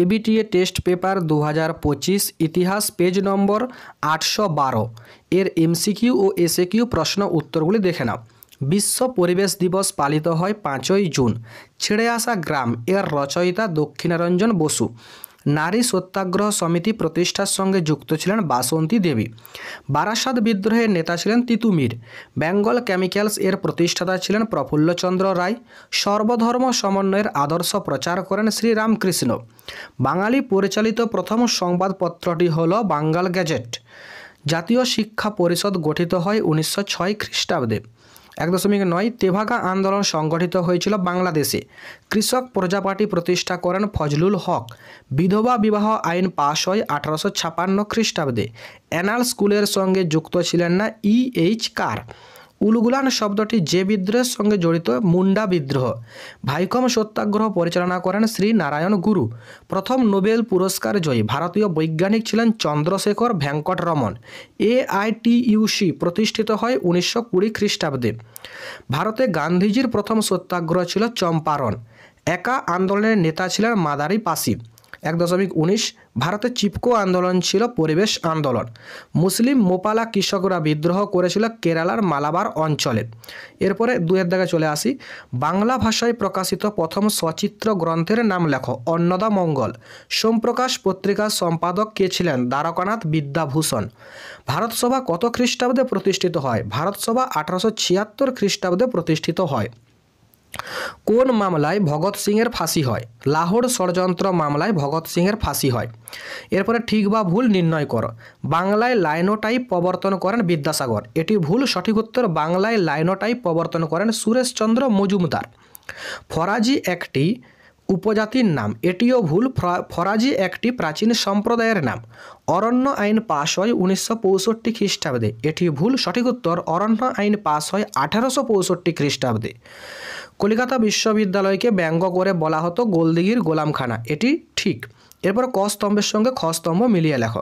ABTA test paper 2025 ইতিহাস page নম্বর 812 এর MCQ ও SAQ প্রশ্ন উত্তরগুলি দেখে নাও। বিশ্ব পরিবেশ দিবস পালিত হয় 5ই জুন। ছেড়ে আসা গ্রাম এর রচয়িতা দক্ষিণারঞ্জন বসু। নারী সত্যাগ্রহ সমিতি প্রতিষ্ঠার সঙ্গে যুক্ত ছিলেন বাসন্তী দেবী। বারাসাত বিদ্রোহের নেতা ছিলেন তিতুমির। বেঙ্গল কেমিক্যালস এর প্রতিষ্ঠাতা ছিলেন প্রফুল্লচন্দ্র রায়। সর্বধর্ম সমন্বয়ের আদর্শ প্রচার করেন শ্রীরামকৃষ্ণ। বাঙালি পরিচালিত প্রথম সংবাদপত্রটি হল বাঙ্গাল গ্যাজেট। জাতীয় শিক্ষা পরিষদ গঠিত হয় 1906 খ্রিস্টাব্দে। 1.9 তেভাগা আন্দোলন সংগঠিত হয়েছিল বাংলাদেশে। কৃষক প্রজা পার্টি প্রতিষ্ঠা করেন ফজলুল হক। বিধবা বিবাহ আইন পাশ হয় 1856 খ্রিস্টাব্দে। অ্যানাল স্কুলের সঙ্গে যুক্ত ছিলেন না E.H. কার। উলগুলান শব্দটি যে বিদ্রোহের সঙ্গে জড়িত? মুন্ডা বিদ্রোহ। ভাইকম সত্যাগ্রহ পরিচালনা করেন শ্রী নারায়ণ গুরু। প্রথম নোবেল পুরস্কার জয়ী ভারতীয় বৈজ্ঞানিক ছিলেন চন্দ্রশেখর ভেঙ্কটরমন। AITUC প্রতিষ্ঠিত হয় 1920 খ্রিস্টাব্দে। ভারতে গান্ধীজির প্রথম সত্যাগ্রহ ছিল চম্পারণ। একা আন্দোলনের নেতা ছিলেন মাদারি পাসি। 1.19 ভারতে চিপকো আন্দোলন ছিল পরিবেশ আন্দোলন। মুসলিম মোপালা কৃষকরা বিদ্রোহ করেছিল কেরালার মালাবার অঞ্চলে। এরপরে 2 দাগে চলে আসি। বাংলা ভাষায় প্রকাশিত প্রথম সচিত্র গ্রন্থের নাম লেখো। অন্নদা মঙ্গল। সোমপ্রকাশ পত্রিকার সম্পাদক কে ছিলেন? দ্বারকানাথ বিদ্যাভূষণ। ভারতসভা কত খ্রিস্টাব্দে প্রতিষ্ঠিত হয়? ভারতসভা 1876 খ্রিস্টাব্দে প্রতিষ্ঠিত হয়। কোন মামলায় ভগৎ সিংয়ের ফাঁসি হয়? লাহোর ষড়যন্ত্র মামলায় ভগৎ সিংয়ের ফাঁসি হয়। এরপরে ঠিক বা ভুল নির্ণয় করো। বাংলায় লাইনোটাইপ প্রবর্তন করেন বিদ্যাসাগর। এটি ভুল। সঠিক উত্তর বাংলায় লাইনোটাইপ প্রবর্তন করেন সুরেশচন্দ্র মজুমদার। ফরাজি একটি উপজাতির নাম। এটিও ভুল। ফরাজি একটি প্রাচীন সম্প্রদায়ের নাম। অরণ্য আইন পাশ হয় 1965 খ্রিস্টাব্দে। এটি ভুল। সঠিক উত্তর অরণ্য আইন পাশ হয় 1865 খ্রিস্টাব্দে। কলিকাতা বিশ্ববিদ্যালয়কে ব্যঙ্গ করে বলা হতো গোলদিঘির গোলামখানা। এটি ঠিক। এরপর ক স্তম্ভের সঙ্গে খ স্তম্ভ মিলিয়ে লেখো।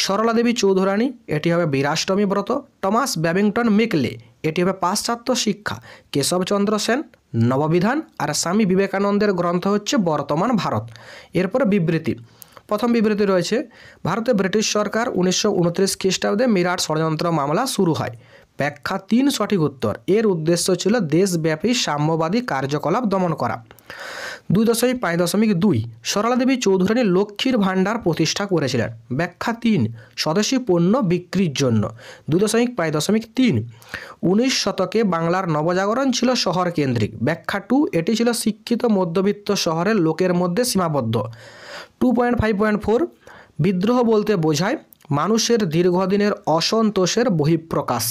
সরলা দেবী চৌধুরানী, এটি হবে বীরাষ্টমী ব্রত। টমাস ব্যাবিংটন মেকলে, এটি হবে পাশ্চাত্য শিক্ষা। কেশবচন্দ্র সেন, নববিধান। আর স্বামী বিবেকানন্দের গ্রন্থ হচ্ছে বর্তমান ভারত। এরপর বিবৃতি। প্রথম বিবৃতি রয়েছে, ভারতে ব্রিটিশ সরকার 1929 খ্রিস্টাব্দে মিরাট ষড়যন্ত্র মামলা শুরু হয়। ব্যাখ্যা 3 সঠিক উত্তর। এর উদ্দেশ্য ছিল দেশব্যাপী সাম্যবাদী কার্যকলাপ দমন করা। 2.5.2 সরলা দেবী চৌধুরানী লক্ষ্মীর ভাণ্ডার প্রতিষ্ঠা করেছিলেন। ব্যাখ্যা 3 স্বদেশী পণ্য বিক্রির জন্য। 2.5.3 19 শতকে বাংলার নবজাগরণ ছিল শহর কেন্দ্রিক। ব্যাখ্যা 2 এটি ছিল শিক্ষিত মধ্যবিত্ত শহরের লোকের মধ্যে সীমাবদ্ধ। 2.5.4 বিদ্রোহ বলতে বোঝায় মানুষের দীর্ঘদিনের অসন্তোষের বহিঃপ্রকাশ।